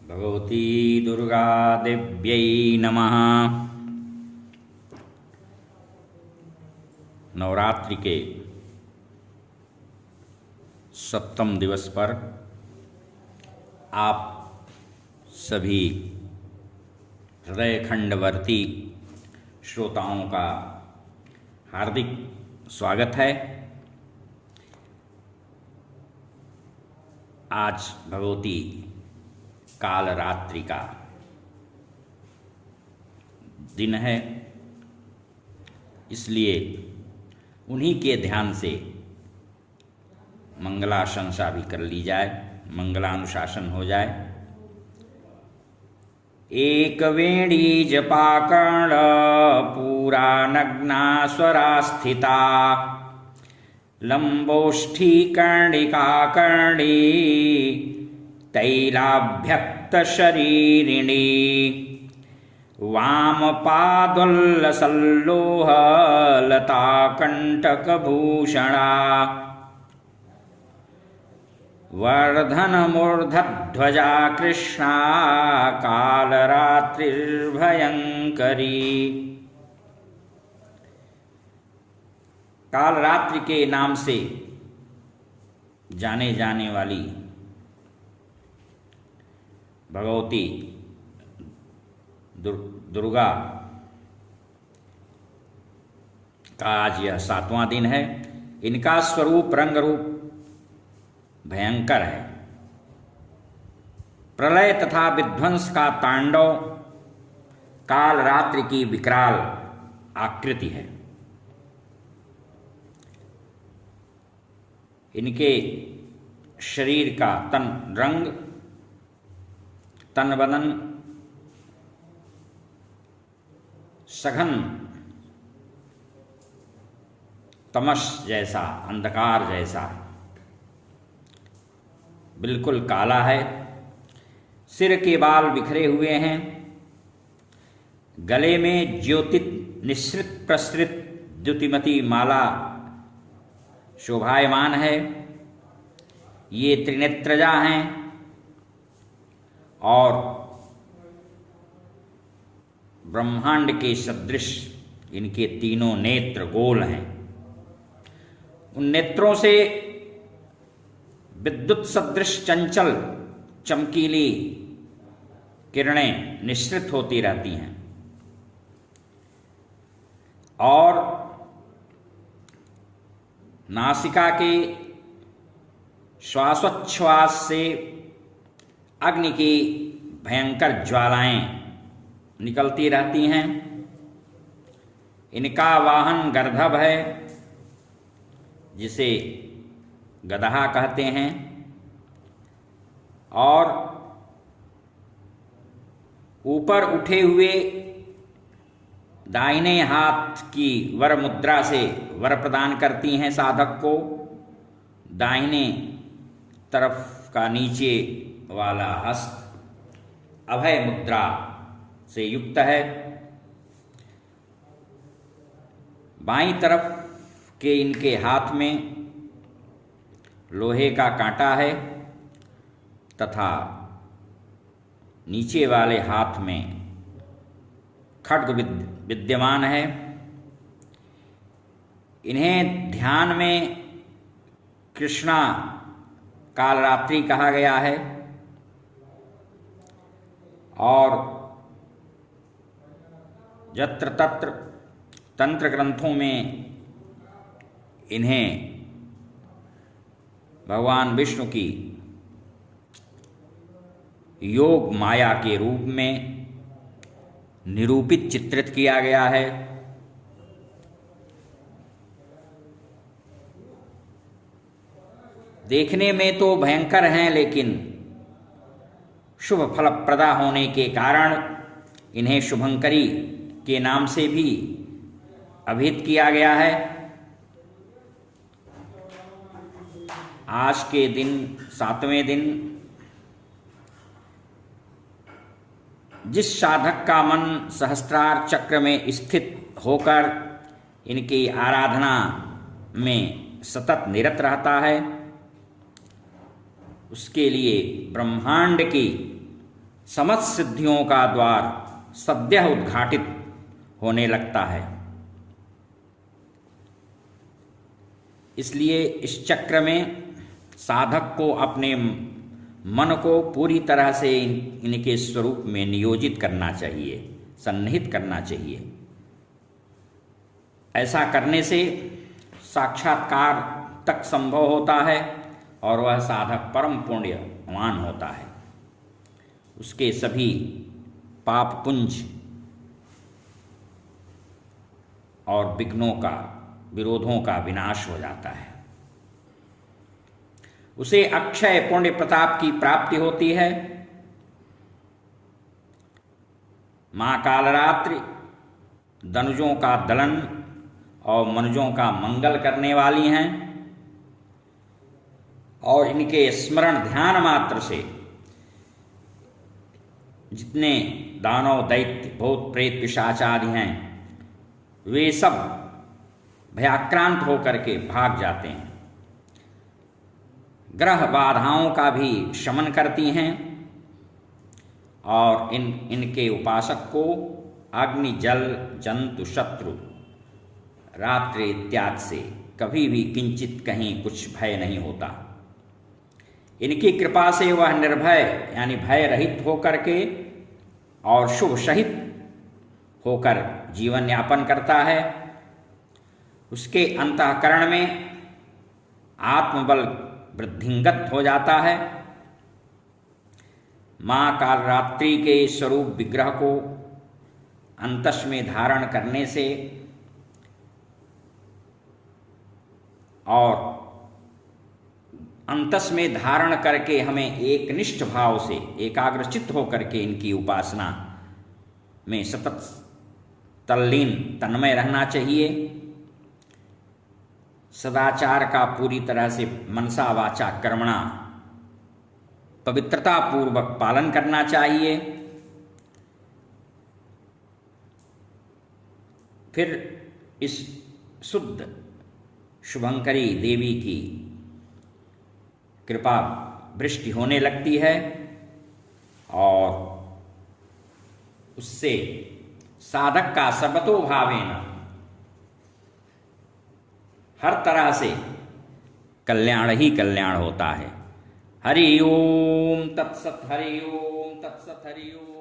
भगवती दुर्गा देव्यै नमः। नवरात्रि के सप्तम दिवस पर आप सभी हृदयखंडवर्ती श्रोताओं का हार्दिक स्वागत है। आज भगवती कालरात्रि का दिन है, इसलिए उन्हीं के ध्यान से मंगलाशंसा भी कर ली जाए, मंगलानुशासन हो जाए। एक वेणी जपाकर्ण पूरा नग्ना स्वरा स्थिता, लंबोष्ठी कर्णिका कर्णी तैलाभ्यक्त शरीरिणी, वामपादोल्लसल्लोह लता कंटकभूषणा, वर्धनमूर्धध्वजा कृष्णा कालरात्रिर्भयंकरी। कालरात्रि के नाम से जाने जाने वाली भगवती दुर्गा का आज यह 7वां दिन है। इनका स्वरूप रंग रूप भयंकर है। प्रलय तथा विध्वंस का तांडव कालरात्रि की विकराल आकृति है। इनके शरीर का तन बदन सघन तमस जैसा, अंधकार जैसा बिल्कुल काला है। सिर के बाल बिखरे हुए हैं। गले में ज्योतित निश्रित प्रसृत द्युतिमती माला शोभायमान है। ये त्रिनेत्रजा हैं और ब्रह्मांड के सदृश इनके तीनों नेत्र गोल हैं। उन नेत्रों से विद्युत सदृश चंचल चमकीली किरणें निश्रित होती रहती हैं और नासिका के श्वासोच्छ्वास से अग्नि की भयंकर ज्वालाएं निकलती रहती हैं। इनका वाहन गर्दभ है, जिसे गदहा कहते हैं, और ऊपर उठे हुए दाहिने हाथ की वर मुद्रा से वर प्रदान करती हैं साधक को। दाहिने तरफ का नीचे वाला हस्त अभय मुद्रा से युक्त है। बाईं तरफ के इनके हाथ में लोहे का कांटा है तथा नीचे वाले हाथ में खड्ग विद्यमान है। इन्हें ध्यान में कृष्णा कालरात्रि कहा गया है और यत्र तत्र तंत्र ग्रंथों में इन्हें भगवान विष्णु की योग माया के रूप में निरूपित चित्रित किया गया है। देखने में तो भयंकर हैं, लेकिन शुभ फलप्रदा होने के कारण इन्हें शुभंकरी के नाम से भी अभिहित किया गया है। आज के दिन 7वें दिन जिस साधक का मन सहस्त्रार चक्र में स्थित होकर इनकी आराधना में सतत निरत रहता है, उसके लिए ब्रह्मांड की समस्त सिद्धियों का द्वार सद्यः उद्घाटित होने लगता है। इसलिए इस चक्र में साधक को अपने मन को पूरी तरह से इनके स्वरूप में नियोजित करना चाहिए, सन्निहित करना चाहिए। ऐसा करने से साक्षात्कार तक संभव होता है और वह साधक परम पुण्यवान होता है। उसके सभी पाप पुंज और विघ्नों का, विरोधों का विनाश हो जाता है। उसे अक्षय पुण्य प्रताप की प्राप्ति होती है। मां कालरात्रि दनुजों का दलन और मनुजों का मंगल करने वाली हैं और इनके स्मरण ध्यान मात्र से जितने दानव दैत्य भूत प्रेत पिशाच आदि हैं वे सब भयाक्रांत होकर के भाग जाते हैं। ग्रह बाधाओं का भी शमन करती हैं और इनके उपासक को अग्नि जल जंतु शत्रु रात्रि इत्यादि से कभी भी किंचित कहीं कुछ भय नहीं होता। इनकी कृपा से वह निर्भय यानी भय रहित होकर के और शुभ सहित होकर जीवन यापन करता है। उसके अंतःकरण में आत्मबल वृद्धिंगत हो जाता है। मां कालरात्रि के स्वरूप विग्रह को अंतस में धारण करने से और अंतस में धारण करके हमें एक निष्ठ भाव से एकाग्रचित्त होकर के इनकी उपासना में सतत तल्लीन तन्मय रहना चाहिए। सदाचार का पूरी तरह से मनसा वाचा कर्मणा पवित्रता पूर्वक पालन करना चाहिए। फिर इस शुद्ध शुभंकरी देवी की कृपा वृष्टि होने लगती है और उससे साधक का सर्वतोभावेन हर तरह से कल्याण ही कल्याण होता है। हरि ओम तत्सत, हरि ओम तत्सत, हरि ओम।